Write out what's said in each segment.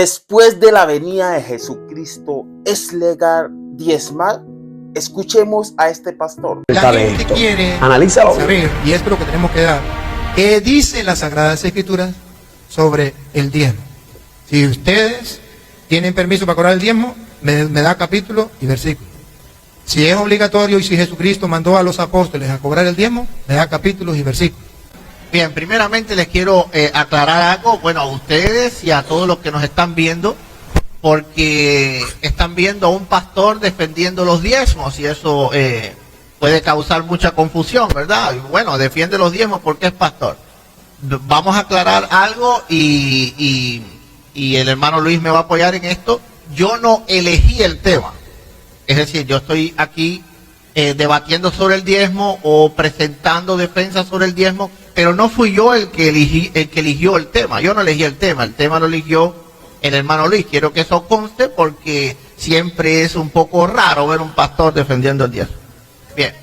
Después de la venida de Jesucristo, ¿es legal diezmar? Escuchemos a este pastor. La gente quiere saber, y esto es lo que tenemos que dar, ¿qué dicen las Sagradas Escrituras sobre el diezmo? Si ustedes tienen permiso para cobrar el diezmo, me da capítulo y versículo. Si es obligatorio y si Jesucristo mandó a los apóstoles a cobrar el diezmo, me da capítulos y versículos. Bien, primeramente les quiero aclarar algo, bueno, a ustedes y a todos los que nos están viendo, porque están viendo a un pastor defendiendo los diezmos y eso puede causar mucha confusión, ¿verdad? Y bueno, defiende los diezmos porque es pastor. Vamos a aclarar algo y el hermano Luis me va a apoyar en esto. Yo no elegí el tema, es decir, yo estoy aquí debatiendo sobre el diezmo o presentando defensa sobre el diezmo, pero no fui yo el que eligió el tema. Yo no elegí el tema lo eligió el hermano Luis. Quiero que eso conste porque siempre es un poco raro ver un pastor defendiendo el diezmo. Bien.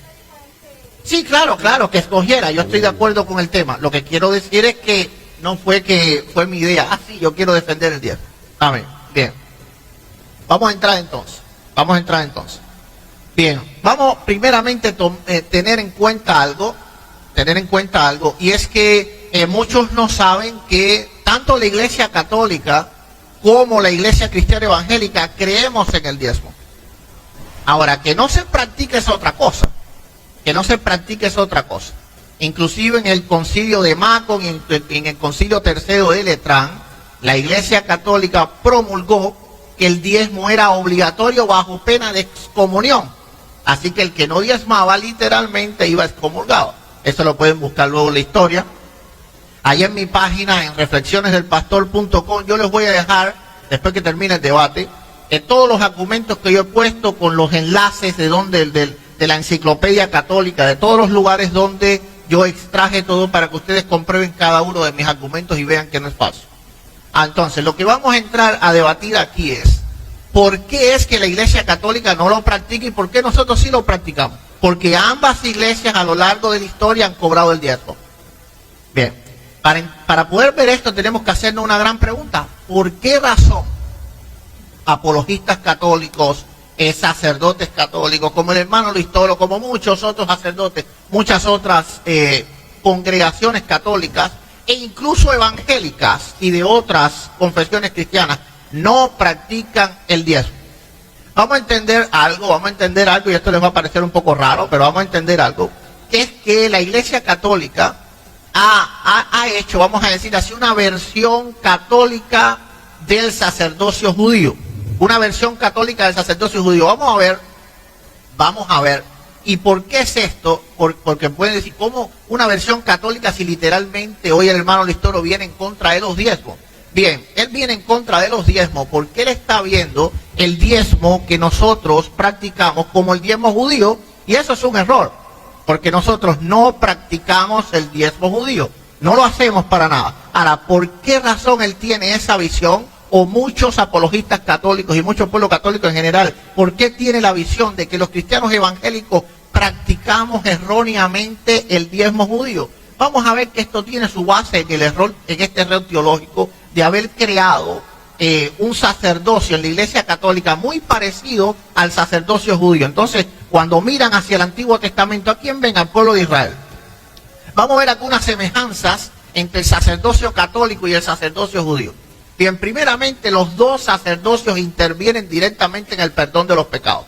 Sí, claro que escogiera. Yo estoy de acuerdo con el tema. Lo que quiero decir es que no fue mi idea. Ah, sí, yo quiero defender el diezmo. Amén. Bien. Vamos a entrar entonces. Bien. Vamos primeramente a tener en cuenta algo, y es que muchos no saben que tanto la Iglesia Católica como la Iglesia Cristiana Evangélica creemos en el diezmo. Ahora, que no se practique es otra cosa. Inclusive en el concilio de Macon y en el concilio tercero de Letrán, la Iglesia Católica promulgó que el diezmo era obligatorio bajo pena de excomunión. Así que el que no diezmaba literalmente iba excomulgado. Eso lo pueden buscar luego en la historia. Ahí en mi página, en reflexionesdelpastor.com, yo les voy a dejar, después que termine el debate, todos los argumentos que yo he puesto con los enlaces de la enciclopedia católica, de todos los lugares donde yo extraje todo para que ustedes comprueben cada uno de mis argumentos y vean que no es falso. Entonces, lo que vamos a entrar a debatir aquí es, ¿por qué es que la Iglesia Católica no lo practica y por qué nosotros sí lo practicamos? Porque ambas iglesias a lo largo de la historia han cobrado el diezmo. Bien, para poder ver esto tenemos que hacernos una gran pregunta. ¿Por qué razón apologistas católicos, sacerdotes católicos, como el hermano Luis Toro, como muchos otros sacerdotes, muchas otras congregaciones católicas e incluso evangélicas y de otras confesiones cristianas no practican el diezmo? Vamos a entender algo, y esto les va a parecer un poco raro, pero vamos a entender algo, que es que la Iglesia Católica ha hecho, vamos a decir así, una versión católica del sacerdocio judío. Una versión católica del sacerdocio judío. Vamos a ver. ¿Y por qué es esto? Porque pueden decir, ¿cómo una versión católica si literalmente hoy el hermano Luis Toro viene en contra de los diezmos? Bien, él viene en contra de los diezmos porque él está viendo el diezmo que nosotros practicamos como el diezmo judío, y eso es un error, porque nosotros no practicamos el diezmo judío, no lo hacemos para nada. Ahora, ¿por qué razón él tiene esa visión? O muchos apologistas católicos y muchos pueblos católicos en general, ¿por qué tiene la visión de que los cristianos evangélicos practicamos erróneamente el diezmo judío? Vamos a ver que esto tiene su base en este error teológico de haber creado un sacerdocio en la Iglesia Católica muy parecido al sacerdocio judío. Entonces, cuando miran hacia el Antiguo Testamento, ¿a quién ven? Al pueblo de Israel. Vamos a ver algunas semejanzas entre el sacerdocio católico y el sacerdocio judío. Bien, primeramente, los dos sacerdocios intervienen directamente en el perdón de los pecados.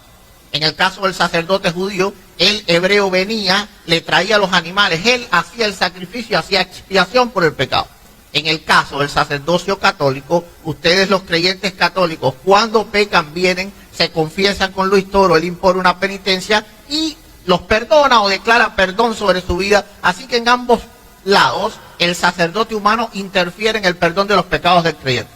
En el caso del sacerdote judío, el hebreo venía, le traía los animales, él hacía el sacrificio, hacía expiación por el pecado. En el caso del sacerdocio católico, ustedes los creyentes católicos, cuando pecan, vienen, se confiesan con Luis Toro, él impone una penitencia y los perdona o declara perdón sobre su vida. Así que en ambos lados, el sacerdote humano interfiere en el perdón de los pecados del creyente.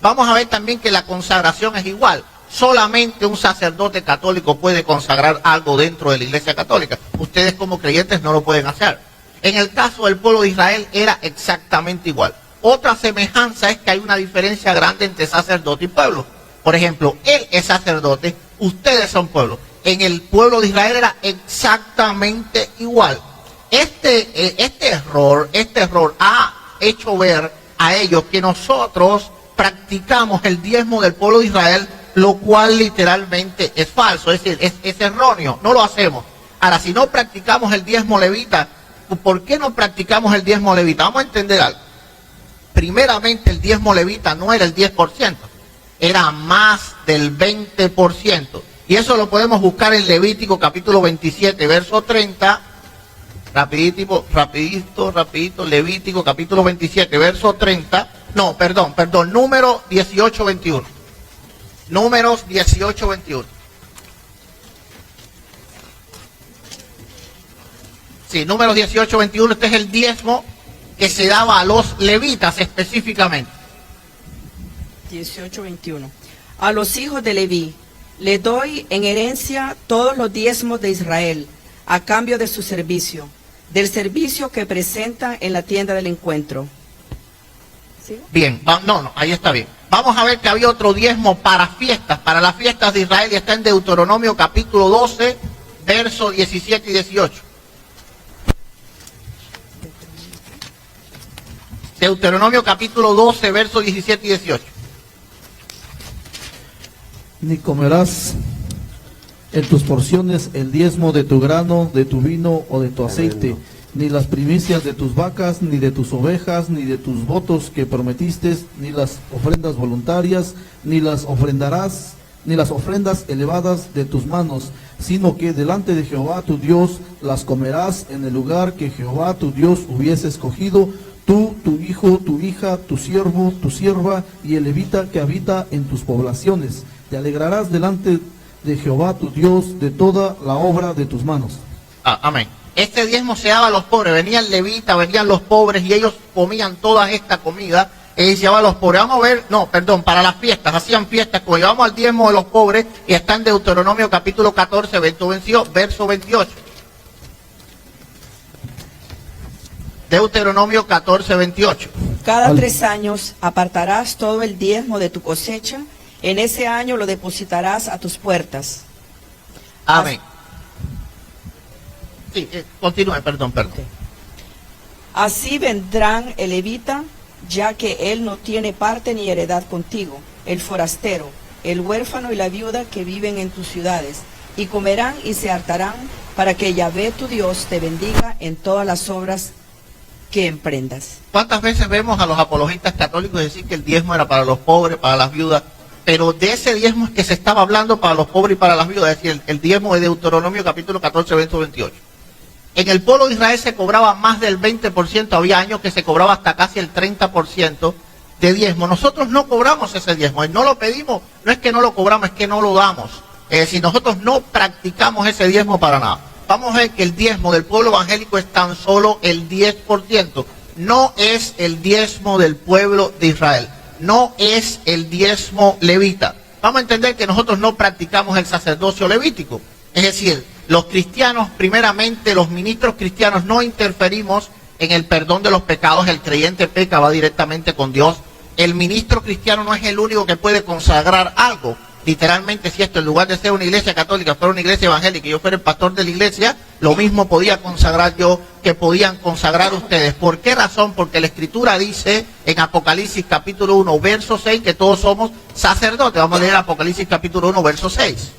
Vamos a ver también que la consagración es igual. Solamente un sacerdote católico puede consagrar algo dentro de la Iglesia Católica. Ustedes como creyentes no lo pueden hacer. En el caso del pueblo de Israel era exactamente igual. Otra semejanza es que hay una diferencia grande entre sacerdote y pueblo. Por ejemplo, él es sacerdote, ustedes son pueblo. En el pueblo de Israel era exactamente igual. Este error ha hecho ver a ellos que nosotros practicamos el diezmo del pueblo de Israel, lo cual literalmente es falso, es decir, es erróneo, no lo hacemos. Ahora, si no practicamos el diezmo levita, ¿por qué no practicamos el diezmo levita? Vamos a entender algo. Primeramente, el diezmo levita no era el 10%, era más del 20%. Y eso lo podemos buscar en Levítico capítulo 27, verso 30. Rapidito, Levítico capítulo 27, verso 30. No, perdón, número 18, 21. Números 18, 21. Sí, números 18, 21, este es el diezmo que se daba a los levitas específicamente. 18:21. A los hijos de Leví le doy en herencia todos los diezmos de Israel, a cambio de su servicio, del servicio que presentan en la tienda del encuentro. ¿Sí? Bien, no, ahí está bien. Vamos a ver que había otro diezmo para fiestas, para las fiestas de Israel, y está en Deuteronomio capítulo 12, versos 17 y 18. Deuteronomio capítulo 12, versos 17 y 18. Ni comerás en tus porciones el diezmo de tu grano, de tu vino o de tu aceite, ni las primicias de tus vacas, ni de tus ovejas, ni de tus votos que prometiste, ni las ofrendas voluntarias, ni las ofrendas elevadas de tus manos, sino que delante de Jehová tu Dios las comerás en el lugar que Jehová tu Dios hubiese escogido, tú, tu hijo, tu hija, tu siervo, tu sierva y el levita que habita en tus poblaciones. Te alegrarás delante de Jehová tu Dios de toda la obra de tus manos. Amén. Este diezmo se daba a los pobres, venían levitas, venían los pobres y ellos comían toda esta comida y se daba a los pobres. Vamos a ver, para las fiestas, hacían fiestas, como llevamos al diezmo de los pobres y está en Deuteronomio capítulo 14, verso 28. Deuteronomio 14, 28. Cada 3 años apartarás todo el diezmo de tu cosecha. En ese año lo depositarás a tus puertas. Amén. Sí, continúe, perdón. Okay. Así vendrán el levita, ya que él no tiene parte ni heredad contigo, el forastero, el huérfano y la viuda que viven en tus ciudades, y comerán y se hartarán, para que Yahvé tu Dios te bendiga en todas las obras que emprendas. ¿Cuántas veces vemos a los apologistas católicos decir que el diezmo era para los pobres, para las viudas? Pero de ese diezmo es que se estaba hablando para los pobres y para las viudas, es decir, el diezmo de Deuteronomio capítulo 14, verso 28. En el pueblo de Israel se cobraba más del 20%, había años que se cobraba hasta casi el 30% de diezmo. Nosotros no cobramos ese diezmo, no lo pedimos, no es que no lo cobramos, es que no lo damos. Es decir, nosotros no practicamos ese diezmo para nada. Vamos a ver que el diezmo del pueblo evangélico es tan solo el 10%, no es el diezmo del pueblo de Israel. No es el diezmo levita. Vamos a entender que nosotros no practicamos el sacerdocio levítico. Es decir, los cristianos, primeramente los ministros cristianos, no interferimos en el perdón de los pecados. El creyente peca, va directamente con Dios. El ministro cristiano no es el único que puede consagrar algo. Literalmente, si esto en lugar de ser una iglesia católica fuera una iglesia evangélica y yo fuera el pastor de la iglesia, lo mismo podía consagrar yo que podían consagrar ustedes. ¿Por qué razón? Porque la Escritura dice en Apocalipsis capítulo 1, verso 6, que todos somos sacerdotes. Vamos a leer Apocalipsis capítulo 1, verso 6.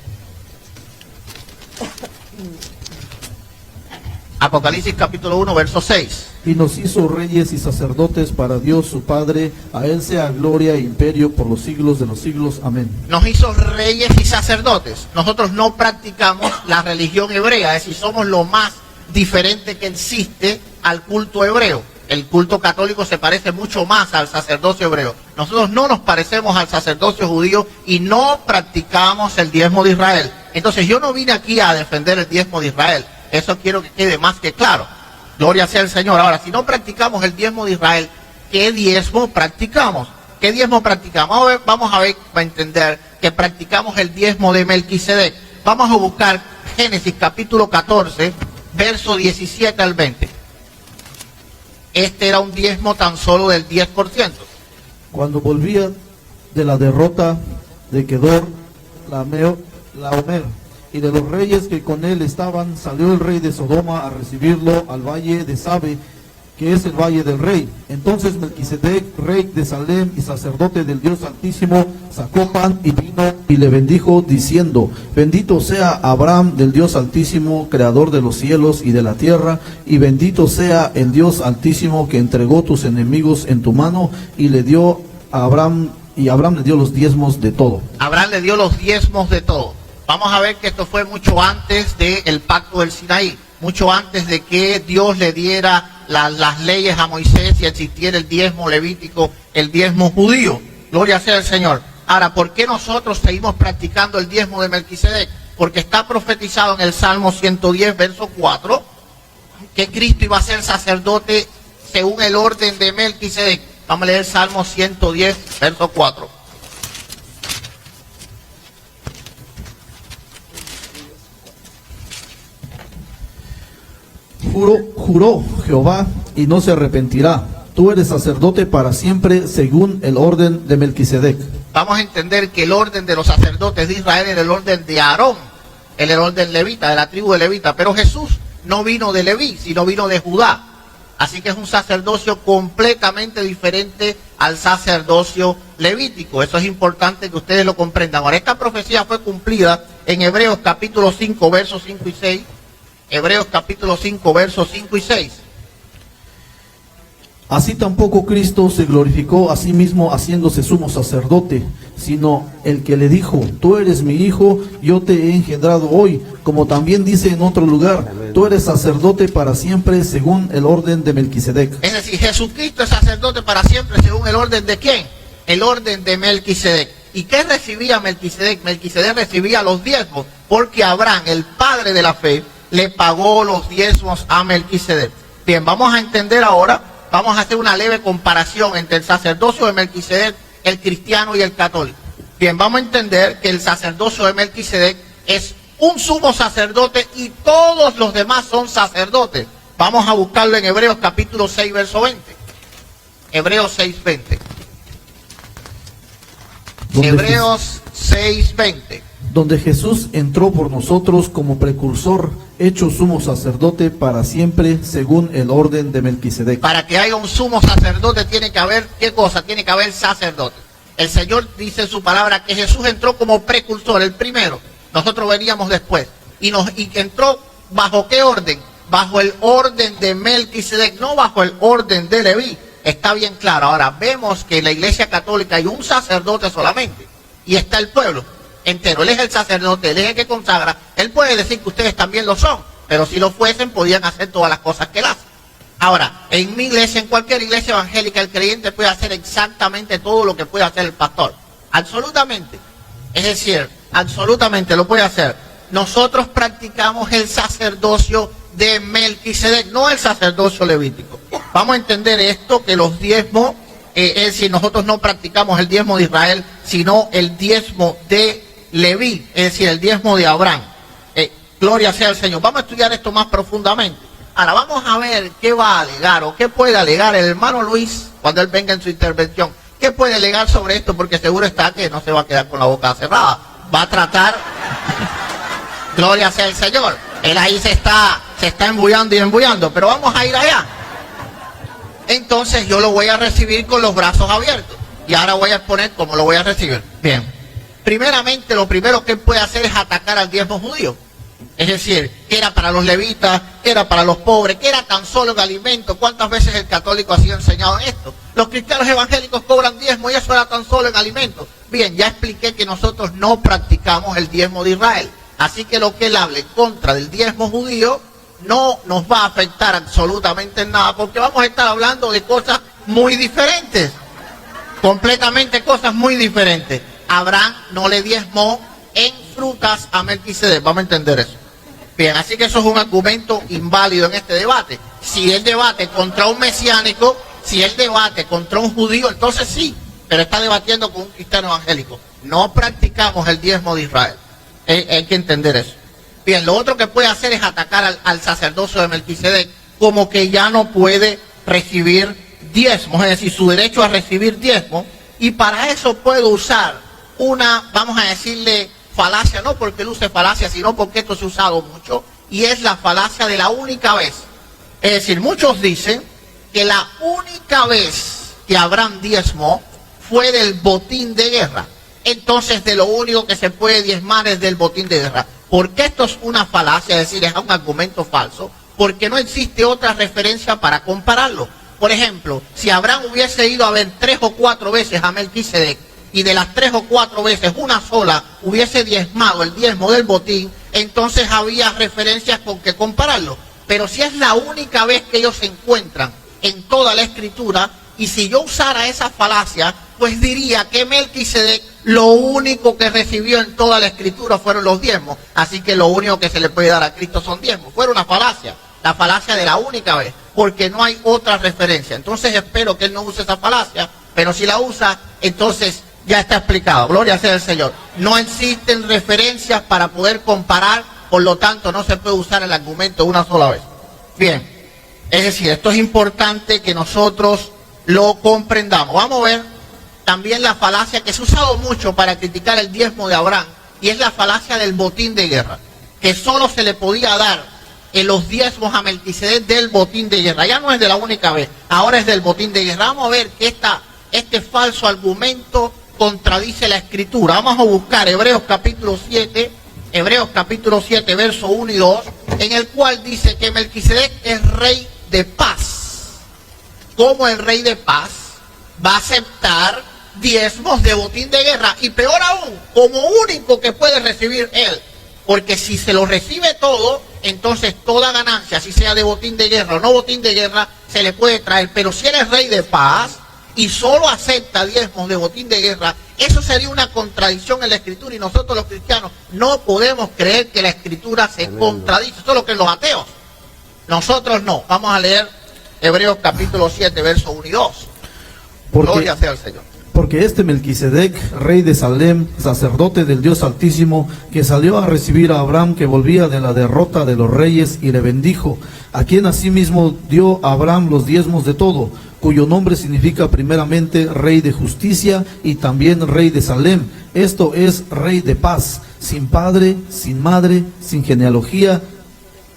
Apocalipsis capítulo 1, verso 6. Y nos hizo reyes y sacerdotes para Dios su Padre, a Él sea gloria e imperio por los siglos de los siglos. Amén. Nos hizo reyes y sacerdotes. Nosotros no practicamos la religión hebrea, es decir, somos lo más diferente que existe al culto hebreo. El culto católico se parece mucho más al sacerdocio hebreo. Nosotros no nos parecemos al sacerdocio judío y no practicamos el diezmo de Israel. Entonces yo no vine aquí a defender el diezmo de Israel. Eso quiero que quede más que claro. Gloria sea al Señor. Ahora, si no practicamos el diezmo de Israel, ¿qué diezmo practicamos? ¿Qué diezmo practicamos? Vamos a ver, para entender que practicamos el diezmo de Melquisedec. Vamos a buscar Génesis capítulo 14, verso 17 al 20. Este era un diezmo tan solo del 10%. Cuando volvía de la derrota de Kedor, Laomer, y de los reyes que con él estaban, salió el rey de Sodoma a recibirlo al valle de Sabe, que es el valle del rey. Entonces Melquisedec, rey de Salem y sacerdote del Dios Altísimo, sacó pan y vino y le bendijo, diciendo: bendito sea Abraham del Dios Altísimo, creador de los cielos y de la tierra, y bendito sea el Dios Altísimo que entregó tus enemigos en tu mano, y le dio a Abraham, y Abraham le dio los diezmos de todo. Abraham le dio los diezmos de todo. Vamos a ver que esto fue mucho antes del pacto del Sinaí, mucho antes de que Dios le diera las leyes a Moisés y existiera el diezmo levítico, el diezmo judío. Gloria sea al Señor. Ahora, ¿por qué nosotros seguimos practicando el diezmo de Melquisedec? Porque está profetizado en el Salmo 110, verso 4, que Cristo iba a ser sacerdote según el orden de Melquisedec. Vamos a leer el Salmo 110, verso 4. Juró Jehová y no se arrepentirá: tú eres sacerdote para siempre según el orden de Melquisedec. Vamos a entender que el orden de los sacerdotes de Israel era el orden de Aarón, el orden levita, de la tribu de Levita. Pero Jesús no vino de Leví, sino vino de Judá. Así que es un sacerdocio completamente diferente al sacerdocio levítico. Eso es importante que ustedes lo comprendan. Ahora, esta profecía fue cumplida en Hebreos capítulo 5, versos 5 y 6. Hebreos capítulo 5, versos 5 y 6. Así tampoco Cristo se glorificó a sí mismo haciéndose sumo sacerdote, sino el que le dijo: tú eres mi hijo, yo te he engendrado hoy. Como también dice en otro lugar: tú eres sacerdote para siempre según el orden de Melquisedec. Es decir, Jesucristo es sacerdote para siempre según el orden de ¿quién? El orden de Melquisedec. ¿Y qué recibía Melquisedec? Melquisedec recibía los diezmos, porque Abraham, el padre de la fe, le pagó los diezmos a Melquisedec. Bien, vamos a entender ahora, vamos a hacer una leve comparación entre el sacerdocio de Melquisedec, el cristiano y el católico. Bien, vamos a entender que el sacerdocio de Melquisedec es un sumo sacerdote y todos los demás son sacerdotes. Vamos a buscarlo en Hebreos capítulo 6, verso 20. Hebreos 6, 20. Hebreos 6, 20. Donde Jesús entró por nosotros como precursor, hecho sumo sacerdote para siempre, según el orden de Melquisedec. Para que haya un sumo sacerdote tiene que haber, ¿qué cosa? Tiene que haber sacerdote. El Señor dice en su palabra que Jesús entró como precursor, el primero. Nosotros veníamos después. Y entró ¿bajo qué orden? Bajo el orden de Melquisedec, no bajo el orden de Leví. Está bien claro. Ahora, vemos que en la Iglesia Católica hay un sacerdote solamente. Y está el pueblo entero. Él es el sacerdote, él es el que consagra. Él puede decir que ustedes también lo son, pero si lo fuesen podían hacer todas las cosas que él hace. Ahora, en mi iglesia, en cualquier iglesia evangélica, el creyente puede hacer exactamente todo lo que puede hacer el pastor. Absolutamente. Es decir, absolutamente lo puede hacer. Nosotros practicamos el sacerdocio de Melquisedec, no el sacerdocio levítico. Vamos a entender esto, que los diezmos, es decir, nosotros no practicamos el diezmo de Israel, sino el diezmo de Leví, es decir, el diezmo de Abraham. Gloria sea al Señor. Vamos a estudiar esto más profundamente. Ahora vamos a ver qué va a alegar o qué puede alegar el hermano Luis cuando él venga en su intervención. ¿Qué puede alegar sobre esto? Porque seguro está que no se va a quedar con la boca cerrada. Va a tratar, gloria sea el Señor. Él ahí se está embullando y embullando, pero vamos a ir allá. Entonces yo lo voy a recibir con los brazos abiertos. Y ahora voy a exponer cómo lo voy a recibir. Bien. Primeramente, lo primero que él puede hacer es atacar al diezmo judío. Es decir, que era para los levitas, que era para los pobres, que era tan solo el alimento. ¿Cuántas veces el católico ha sido enseñado en esto? Los cristianos evangélicos cobran diezmo y eso era tan solo en alimento. Bien, ya expliqué que nosotros no practicamos el diezmo de Israel. Así que lo que él hable en contra del diezmo judío no nos va a afectar absolutamente en nada, porque vamos a estar hablando de cosas muy diferentes. Completamente cosas muy diferentes. Abraham no le diezmó en frutas a Melquisedec. Vamos a entender eso. Bien, así que eso es un argumento inválido en este debate. Si él debate contra un mesiánico, si él debate contra un judío, entonces sí, pero está debatiendo con un cristiano evangélico. No practicamos el diezmo de Israel. Hay que entender eso. Bien, lo otro que puede hacer es atacar al sacerdocio de Melquisedec, como que ya no puede recibir diezmos, es decir, su derecho a recibir diezmos, y para eso puede usar una, vamos a decirle, falacia, no porque él use falacia, sino porque esto se ha usado mucho, y es la falacia de la única vez. Es decir, muchos dicen que la única vez que Abraham diezmó fue del botín de guerra. Entonces de lo único que se puede diezmar es del botín de guerra. Porque esto es una falacia, es decir, es un argumento falso, porque no existe otra referencia para compararlo. Por ejemplo, si Abraham hubiese ido a ver 3 o 4 veces a Melquisedec, y de las 3 o 4 veces una sola hubiese diezmado el diezmo del botín, entonces había referencias con que compararlo. Pero si es la única vez que ellos se encuentran en toda la escritura, y si yo usara esa falacia, pues diría que Melquisedec lo único que recibió en toda la escritura fueron los diezmos. Así que lo único que se le puede dar a Cristo son diezmos. Fuera una falacia, la falacia de la única vez, porque no hay otra referencia. Entonces espero que él no use esa falacia, pero si la usa, entonces ya está explicado. Gloria sea al Señor. No existen referencias para poder comparar, por lo tanto no se puede usar el argumento una sola vez. Bien, es decir, esto es importante que nosotros lo comprendamos. Vamos a ver también la falacia que se ha usado mucho para criticar el diezmo de Abraham, y es la falacia del botín de guerra, que solo se le podía dar en los diezmos a Melquisedec del botín de guerra. Ya no es de la única vez, ahora es del botín de guerra. Vamos a ver que este falso argumento contradice la escritura. Vamos a buscar Hebreos capítulo 7, verso 1 y 2, en el cual dice que Melquisedec es rey de paz. Como el rey de paz va a aceptar diezmos de botín de guerra, y peor aún, como único que puede recibir él, porque si se lo recibe todo, entonces toda ganancia, si sea de botín de guerra o no botín de guerra, se le puede traer. Pero si él es rey de paz y solo acepta diezmos de botín de guerra, eso sería una contradicción en la escritura, y nosotros los cristianos no podemos creer que la escritura se contradice. Eso es lo que los ateos. Nosotros no. Vamos a leer Hebreos capítulo 7, verso 1 y 2. Gloria sea al Señor. Porque este Melquisedec, rey de Salem, sacerdote del Dios Altísimo, que salió a recibir a Abraham, que volvía de la derrota de los reyes, y le bendijo, a quien asimismo dio a Abraham los diezmos de todo, cuyo nombre significa primeramente rey de justicia y también rey de Salem. Esto es rey de paz, sin padre, sin madre, sin genealogía.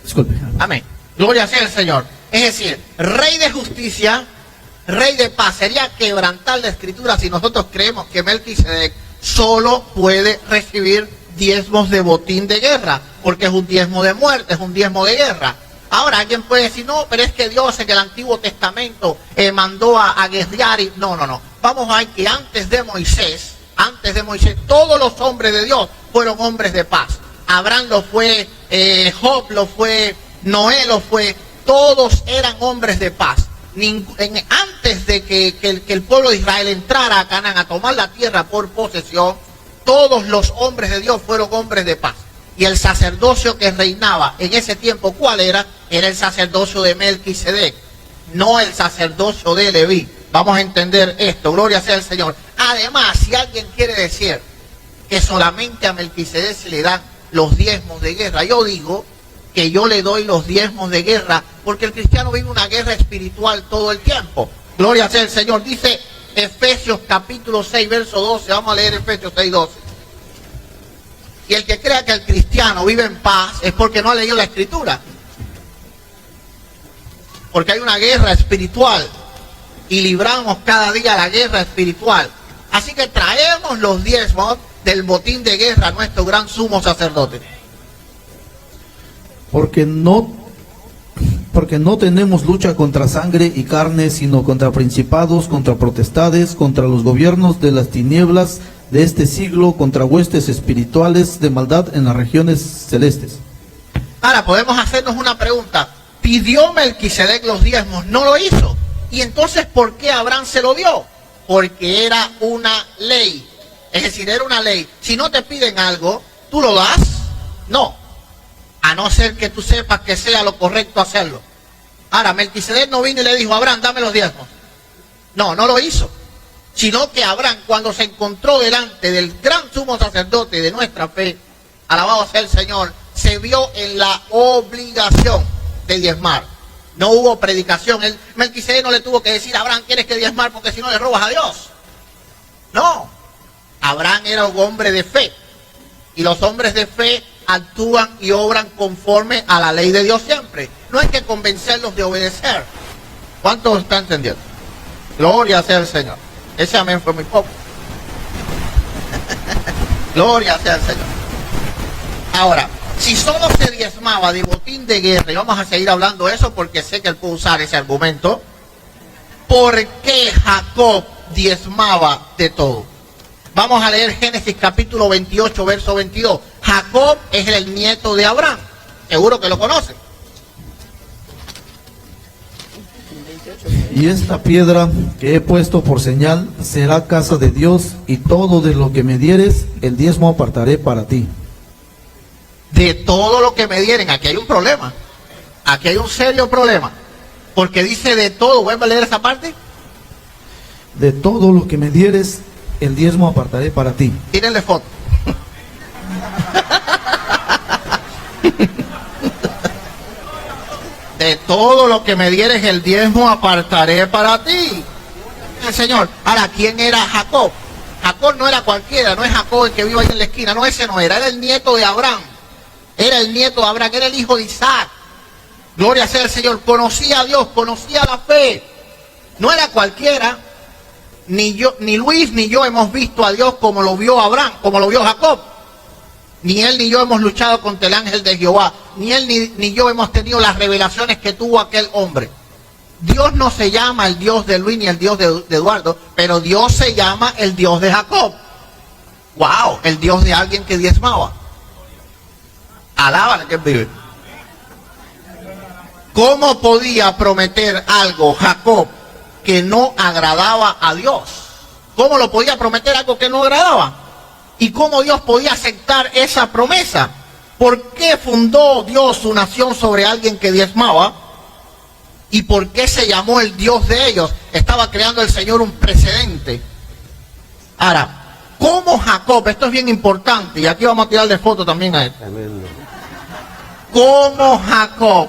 Disculpe. Amén. Gloria sea al Señor. Es decir, rey de justicia, rey de paz. Sería quebrantar la escritura si nosotros creemos que Melquisedec solo puede recibir diezmos de botín de guerra, porque es un diezmo de muerte, es un diezmo de guerra. Ahora alguien puede decir, no, pero es que Dios en el Antiguo Testamento mandó a guerrear. Y no. Vamos a ver que antes de Moisés, todos los hombres de Dios fueron hombres de paz. Abraham lo fue, Job lo fue, Noé lo fue, todos eran hombres de paz. Antes de que el pueblo de Israel entrara a Canaán a tomar la tierra por posesión, todos los hombres de Dios fueron hombres de paz. Y el sacerdocio que reinaba en ese tiempo, ¿cuál era? Era el sacerdocio de Melquisedec, no el sacerdocio de Leví. Vamos a entender esto, gloria sea al Señor. Además, si alguien quiere decir que solamente a Melquisedec se le dan los diezmos de guerra, yo digo que yo le doy los diezmos de guerra, porque el cristiano vive una guerra espiritual todo el tiempo. Gloria sea al Señor. Dice Efesios capítulo 6, verso 12. Vamos a leer Efesios 6, 12. Y el que crea que el cristiano vive en paz es porque no ha leído la escritura. Porque hay una guerra espiritual y libramos cada día la guerra espiritual. Así que traemos los diezmos del botín de guerra a nuestro gran sumo sacerdote. Porque no tenemos lucha contra sangre y carne, sino contra principados, contra potestades, contra los gobiernos de las tinieblas de este siglo, contra huestes espirituales de maldad en las regiones celestes. Ahora podemos hacernos una pregunta. ¿Pidió Melquisedec los diezmos? No lo hizo. ¿Y entonces por qué Abraham se lo dio? Porque era una ley. Es decir, era una ley. Si no te piden algo, ¿tú lo das? No. A no ser que tú sepas que sea lo correcto hacerlo. Ahora, Melquisedec no vino y le dijo a Abraham, dame los diezmos. No lo hizo. Sino que Abraham, cuando se encontró delante del gran sumo sacerdote de nuestra fe, alabado sea el Señor, se vio en la obligación de diezmar. No hubo predicación. Melquisedec no le tuvo que decir a Abraham, tienes que diezmar porque si no le robas a Dios. No. Abraham era un hombre de fe. Y los hombres de fe actúan y obran conforme a la ley de Dios siempre. No hay que convencerlos de obedecer. ¿Cuántos están entendiendo? Gloria sea el Señor. Ese amén fue muy poco. Gloria sea el Señor. Ahora, si solo se diezmaba de botín de guerra, y vamos a seguir hablando de eso porque sé que él puede usar ese argumento, ¿por qué Jacob diezmaba de todo? Vamos a leer Génesis capítulo 28, verso 22. Jacob es el nieto de Abraham. Seguro que lo conocen. Y esta piedra que he puesto por señal será casa de Dios, y todo de lo que me dieres, el diezmo apartaré para ti. De todo lo que me dieren, aquí hay un problema. Aquí hay un serio problema. Porque dice de todo, vuelve a leer esa parte. De todo lo que me dieres, el diezmo apartaré para ti. Tírenle foto. De todo lo que me dieres el diezmo apartaré para ti. El Señor. Ahora, ¿quién era Jacob? Jacob no era cualquiera, no es Jacob el que vive ahí en la esquina, no, ese no era, era el nieto de Abraham. Era el nieto de Abraham, era el hijo de Isaac. Gloria sea el Señor. Conocía a Dios, conocía la fe. No era cualquiera. Ni yo, ni Luis, ni yo hemos visto a Dios como lo vio Abraham, como lo vio Jacob. Ni él ni yo hemos luchado contra el ángel de Jehová. Ni él ni yo hemos tenido las revelaciones que tuvo aquel hombre. Dios no se llama el Dios de Luis ni el Dios de Eduardo, pero Dios se llama el Dios de Jacob. ¡Wow! El Dios de alguien que diezmaba. Alábale que vive. ¿Cómo podía prometer algo Jacob que no agradaba a Dios? ¿Cómo lo podía prometer algo que no agradaba? ¿Y cómo Dios podía aceptar esa promesa? ¿Por qué fundó Dios su nación sobre alguien que diezmaba? ¿Y por qué se llamó el Dios de ellos? Estaba creando el Señor un precedente. Ahora, ¿cómo Jacob? Esto es bien importante, y aquí vamos a tirarle foto también a él. ¿Cómo Jacob?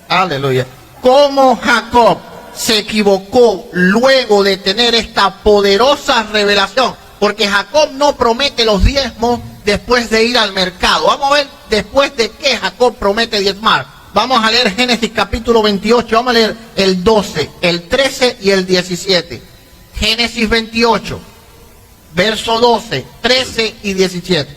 Aleluya. ¿Cómo Jacob se equivocó luego de tener esta poderosa revelación? Porque Jacob no promete los diezmos después de ir al mercado. Vamos a ver después de qué Jacob promete diezmar. Vamos a leer Génesis capítulo 28, vamos a leer el 12, el 13 y el 17. Génesis 28, verso 12, 13 y 17.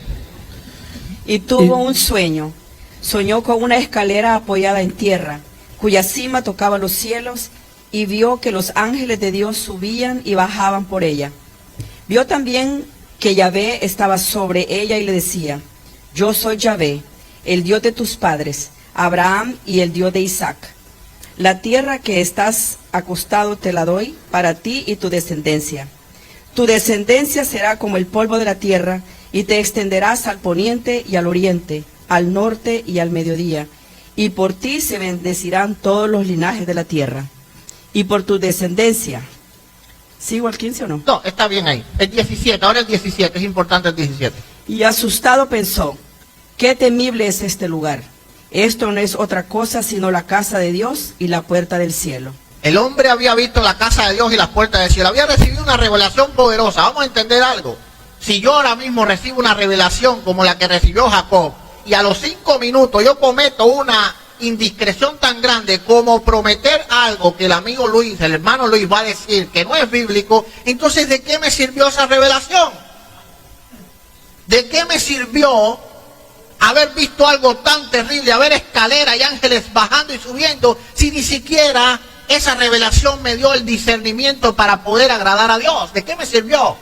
Y tuvo un sueño. Soñó con una escalera apoyada en tierra, cuya cima tocaba los cielos, y vio que los ángeles de Dios subían y bajaban por ella. Vio también que Yahvé estaba sobre ella y le decía: Yo soy Yahvé, el Dios de tus padres, Abraham, y el Dios de Isaac. La tierra que estás acostado te la doy para ti y tu descendencia. Tu descendencia será como el polvo de la tierra, y te extenderás al poniente y al oriente, al norte y al mediodía, y por ti se bendecirán todos los linajes de la tierra. Y por tu descendencia. ¿Sigo al 15 o no? No, está bien ahí. El 17, ahora el 17, es importante el 17. Y asustado pensó: qué temible es este lugar. Esto no es otra cosa sino la casa de Dios y la puerta del cielo. El hombre había visto la casa de Dios y las puertas del cielo. Había recibido una revelación poderosa. Vamos a entender algo. Si yo ahora mismo recibo una revelación como la que recibió Jacob, y a los 5 minutos yo cometo una indiscreción tan grande como prometer algo que el amigo Luis, el hermano Luis va a decir que no es bíblico, entonces ¿de qué me sirvió esa revelación? ¿De qué me sirvió haber visto algo tan terrible, haber escaleras y ángeles bajando y subiendo, si ni siquiera esa revelación me dio el discernimiento para poder agradar a Dios? ¿De qué me sirvió?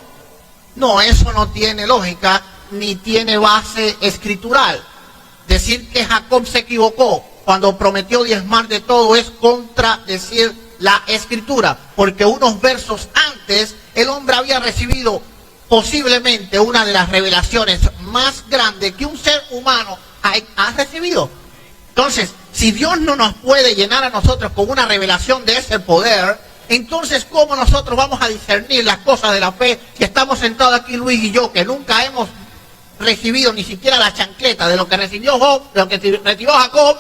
No, eso no tiene lógica ni tiene base escritural. Decir que Jacob se equivocó cuando prometió diezmar de todo es contradecir la escritura, porque unos versos antes el hombre había recibido posiblemente una de las revelaciones más grandes que un ser humano ha recibido. Entonces, si Dios no nos puede llenar a nosotros con una revelación de ese poder, entonces ¿cómo nosotros vamos a discernir las cosas de la fe si estamos sentados aquí Luis y yo, que nunca hemos recibido ni siquiera la chancleta de lo que recibió Job, de lo que recibió Jacob,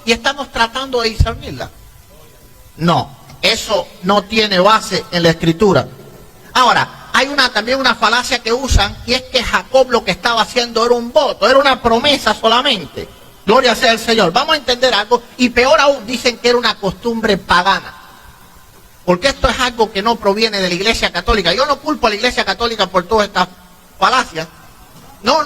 y estamos tratando de discernirla? No, eso no tiene base en la escritura. Ahora, hay también una falacia que usan, y es que Jacob lo que estaba haciendo era un voto, era una promesa solamente. Gloria sea al Señor. Vamos a entender algo. Y peor aún, dicen que era una costumbre pagana. Porque esto es algo que no proviene de la Iglesia Católica. Yo no culpo a la Iglesia Católica por todas estas falacias. No,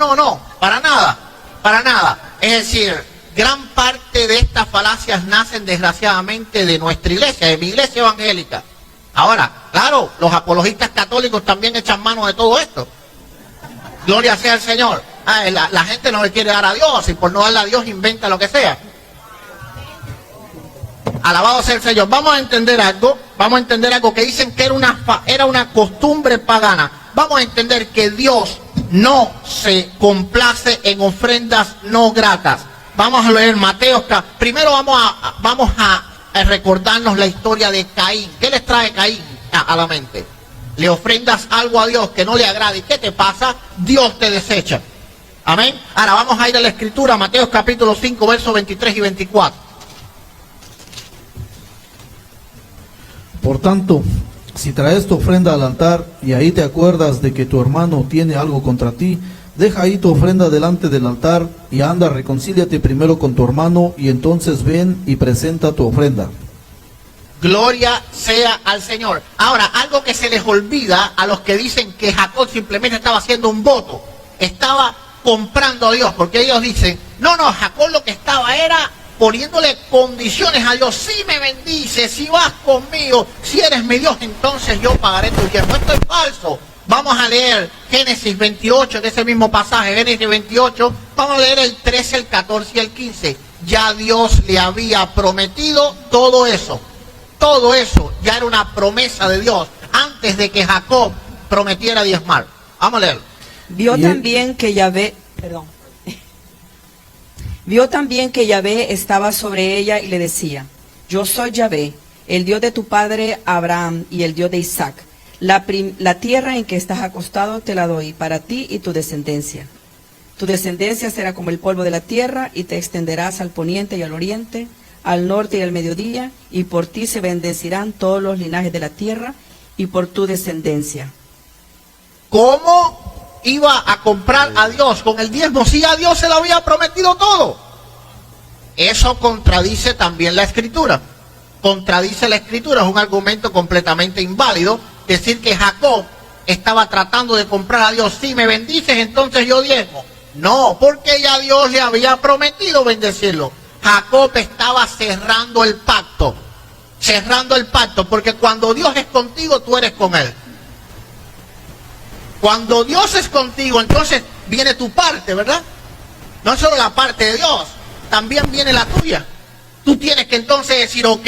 para nada, para nada. Es decir, gran parte de estas falacias nacen desgraciadamente de nuestra iglesia, de mi iglesia evangélica. Ahora, claro, los apologistas católicos también echan mano de todo esto. Gloria sea al Señor. La gente no le quiere dar a Dios y por no darle a Dios inventa lo que sea. Alabado sea el Señor. Vamos a entender algo que dicen que era una costumbre pagana. Vamos a entender que Dios no se complace en ofrendas no gratas. Vamos a leer Mateo. Primero vamos a recordarnos la historia de Caín. ¿Qué les trae Caín a la mente? Le ofrendas algo a Dios que no le agrade. ¿Y qué te pasa? Dios te desecha. Amén. Ahora vamos a ir a la escritura, Mateo capítulo 5, versos 23 y 24. Por tanto, si traes tu ofrenda al altar y ahí te acuerdas de que tu hermano tiene algo contra ti, deja ahí tu ofrenda delante del altar y anda, reconcíliate primero con tu hermano y entonces ven y presenta tu ofrenda. Gloria sea al Señor. Ahora, algo que se les olvida a los que dicen que Jacob simplemente estaba haciendo un voto, estaba comprando a Dios, porque ellos dicen, no, Jacob lo que estaba era poniéndole condiciones a Dios. Si me bendices, si vas conmigo, si eres mi Dios, entonces yo pagaré tu diezmo. Esto es falso. Vamos a leer Génesis 28, de ese mismo pasaje, Génesis 28, vamos a leer el 13, el 14 y el 15. Ya Dios le había prometido todo eso. Todo eso ya era una promesa de Dios antes de que Jacob prometiera diezmar. Vamos a leerlo. Vio también que Yahvé estaba sobre ella y le decía, yo soy Yahvé, el Dios de tu padre Abraham y el Dios de Isaac. La tierra en que estás acostado te la doy para ti y tu descendencia. Tu descendencia será como el polvo de la tierra y te extenderás al poniente y al oriente, al norte y al mediodía, y por ti se bendecirán todos los linajes de la tierra y por tu descendencia. ¿Cómo iba a comprar a Dios con el diezmo si a Dios se lo había prometido todo? Eso contradice también la Escritura. Contradice la Escritura, es un argumento completamente inválido. Decir que Jacob estaba tratando de comprar a Dios, si me bendices entonces yo diezmo. No, porque ya Dios le había prometido bendecirlo. Jacob estaba cerrando el pacto, porque cuando Dios es contigo, tú eres con Él. Cuando Dios es contigo, entonces viene tu parte, ¿verdad? No solo la parte de Dios, también viene la tuya. Tú tienes que entonces decir, ok,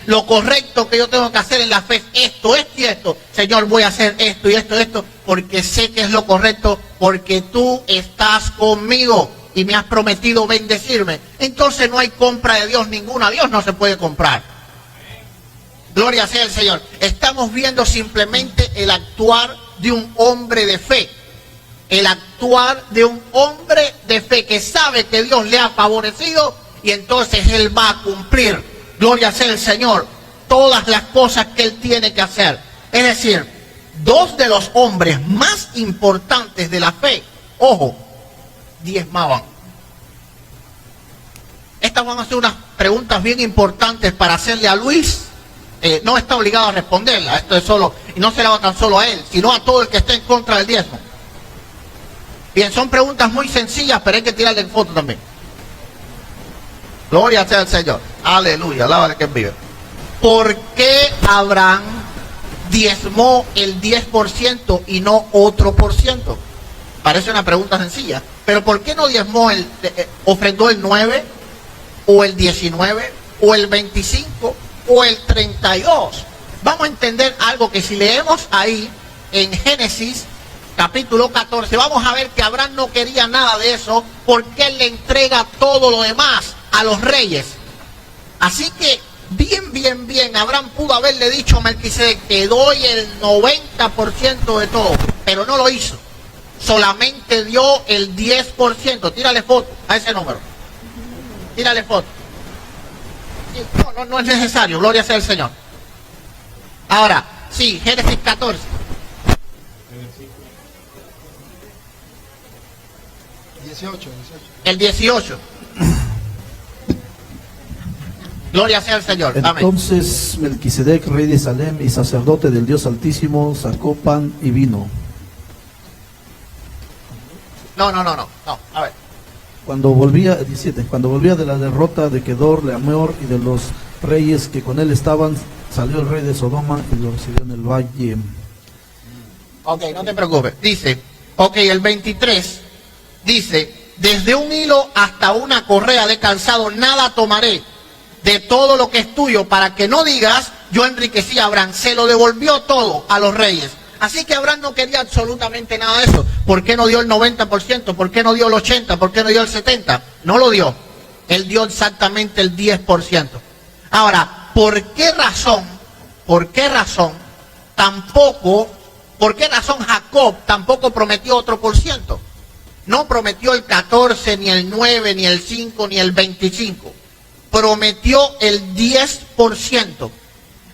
lo correcto que yo tengo que hacer en la fe es esto, esto y esto. Señor, voy a hacer esto y esto, porque sé que es lo correcto, porque tú estás conmigo y me has prometido bendecirme. Entonces no hay compra de Dios ninguna. Dios no se puede comprar. Gloria sea al Señor. Estamos viendo simplemente el actuar de un hombre de fe. El actuar de un hombre de fe que sabe que Dios le ha favorecido y entonces él va a cumplir, gloria sea al Señor, todas las cosas que él tiene que hacer. Es decir, dos de los hombres más importantes de la fe, ojo, diezmaban. Estas van a ser unas preguntas bien importantes para hacerle a Luis. No está obligado a responderla, esto es solo, y no se la hago tan solo a él, sino a todo el que esté en contra del diezmo. Bien, son preguntas muy sencillas, pero hay que tirarle en foto también. Gloria sea al Señor. Aleluya, alábale que vive. ¿Por qué Abraham diezmó el 10% y no otro por ciento? Parece una pregunta sencilla, pero ¿por qué no diezmó ofrendó el 9 o el 19 o el 25 o el 32? Vamos a entender algo que si leemos ahí en Génesis capítulo 14, vamos a ver que Abraham no quería nada de eso porque él le entrega todo lo demás a los reyes. Así que bien, Abraham pudo haberle dicho a Melquisedec, te doy el 90% de todo, pero no lo hizo. Solamente dio el 10%. Tírale foto a ese número. Tírale foto. No es necesario, gloria sea al Señor. Ahora, sí, Génesis 14. El 18. Gloria sea al Señor. Amén. Entonces Melquisedec, rey de Salem y sacerdote del Dios Altísimo, sacó pan y vino. No. A ver. Cuando volvía, 17, cuando volvía de la derrota de Kedor, Leamor y de los reyes que con él estaban, salió el rey de Sodoma y lo recibió en el valle. Ok, no te preocupes. Dice, ok, el 23 dice, desde un hilo hasta una correa de calzado nada tomaré de todo lo que es tuyo, para que no digas, yo enriquecí a Abraham. Se lo devolvió todo a los reyes. Así que Abraham no quería absolutamente nada de eso. ¿Por qué no dio el 90%? ¿Por qué no dio el 80%? ¿Por qué no dio el 70%? No lo dio. Él dio exactamente el 10%. Ahora, ¿por qué razón Jacob tampoco prometió otro por ciento? No prometió el 14, ni el 9, ni el 5, ni el 25. Prometió el 10%.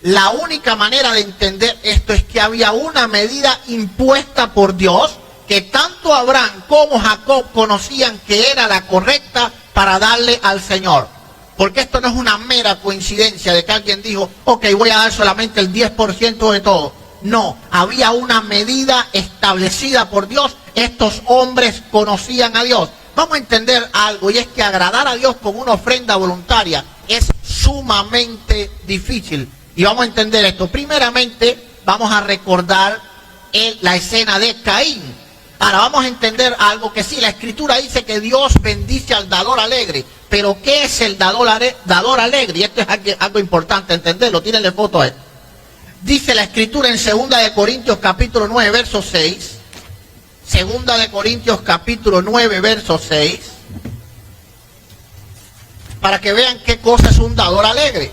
La única manera de entender esto es que había una medida impuesta por Dios que tanto Abraham como Jacob conocían que era la correcta para darle al Señor. Porque esto no es una mera coincidencia de que alguien dijo, ok, voy a dar solamente el 10% de todo. No, había una medida establecida por Dios. Estos hombres conocían a Dios. Vamos a entender algo, y es que agradar a Dios con una ofrenda voluntaria es sumamente difícil. Y vamos a entender esto. Primeramente, vamos a recordar la escena de Caín. Ahora vamos a entender algo que sí, la Escritura dice que Dios bendice al dador alegre. Pero ¿qué es el dador alegre? Y esto es algo importante entenderlo. Tírenle foto a él. Dice la Escritura en 2 de Corintios capítulo 9, verso 6. 2 de Corintios capítulo 9, verso 6. Para que vean qué cosa es un dador alegre.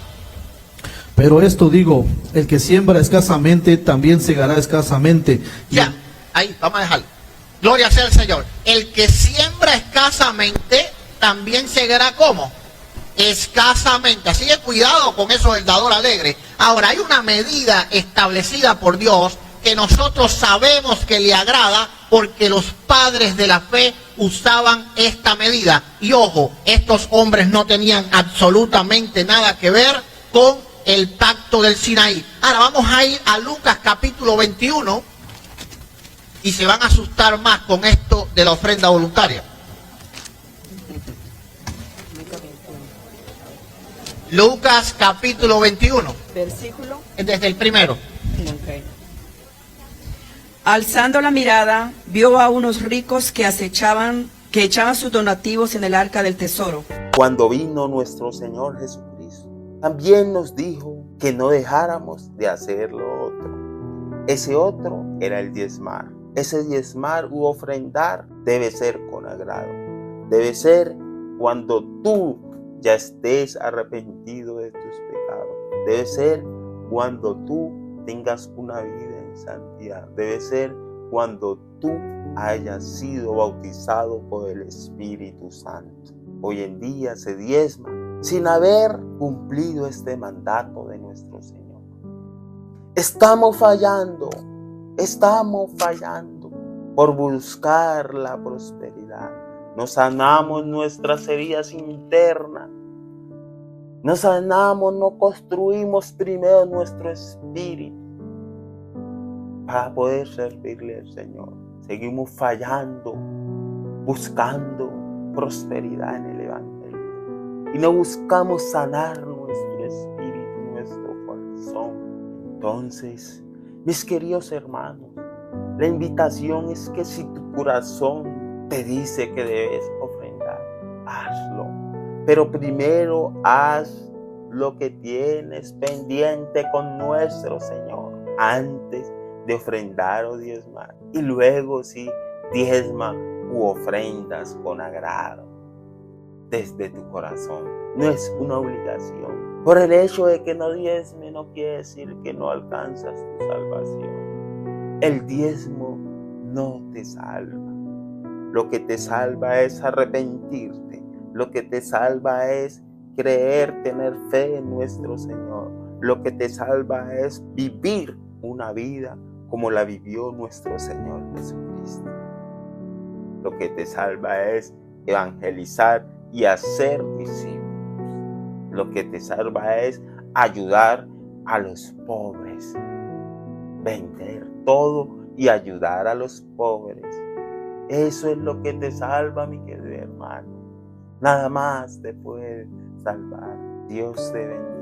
Pero esto digo, el que siembra escasamente, también segará escasamente. Ya, ahí, vamos a dejarlo. Gloria sea al Señor. El que siembra escasamente, también segará ¿cómo? Escasamente. Así que cuidado con eso del dador alegre. Ahora, hay una medida establecida por Dios que nosotros sabemos que le agrada porque los padres de la fe usaban esta medida. Y ojo, estos hombres no tenían absolutamente nada que ver con el pacto del Sinaí. Ahora vamos a ir a Lucas capítulo 21 y se van a asustar más con esto de la ofrenda voluntaria. Lucas capítulo 21. Versículo. Desde el primero. Ok. Alzando la mirada, vio a unos ricos que echaban sus donativos en el arca del tesoro. Cuando vino nuestro Señor Jesucristo, también nos dijo que no dejáramos de hacer lo otro. Ese otro era el diezmar. Ese diezmar u ofrendar debe ser con agrado. Debe ser cuando tú ya estés arrepentido de tus pecados. Debe ser cuando tú tengas una vida en santidad. Debe ser cuando tú hayas sido bautizado por el Espíritu Santo. Hoy en día se diezma sin haber cumplido este mandato de nuestro Señor. Estamos fallando por buscar la prosperidad. No sanamos nuestras heridas internas. No sanamos, no construimos primero nuestro espíritu para poder servirle al Señor. Seguimos fallando, buscando prosperidad en el Evangelio. Y no buscamos sanar nuestro espíritu, nuestro corazón. Entonces, mis queridos hermanos, la invitación es que si tu corazón te dice que debes ofrendar, hazlo. Pero primero haz lo que tienes pendiente con nuestro Señor antes de ofrendar o diezmar. Y luego sí, diezma u ofrendas con agrado desde tu corazón. No es una obligación. Por el hecho de que no diezme no quiere decir que no alcanzas tu salvación. El diezmo no te salva. Lo que te salva es arrepentirte. Lo que te salva es creer, tener fe en nuestro Señor. Lo que te salva es vivir una vida como la vivió nuestro Señor Jesucristo. Lo que te salva es evangelizar y hacer discípulos. Lo que te salva es ayudar a los pobres. Vender todo y ayudar a los pobres. Eso es lo que te salva, mi querido hermano. Nada más te puede salvar. Dios te bendiga.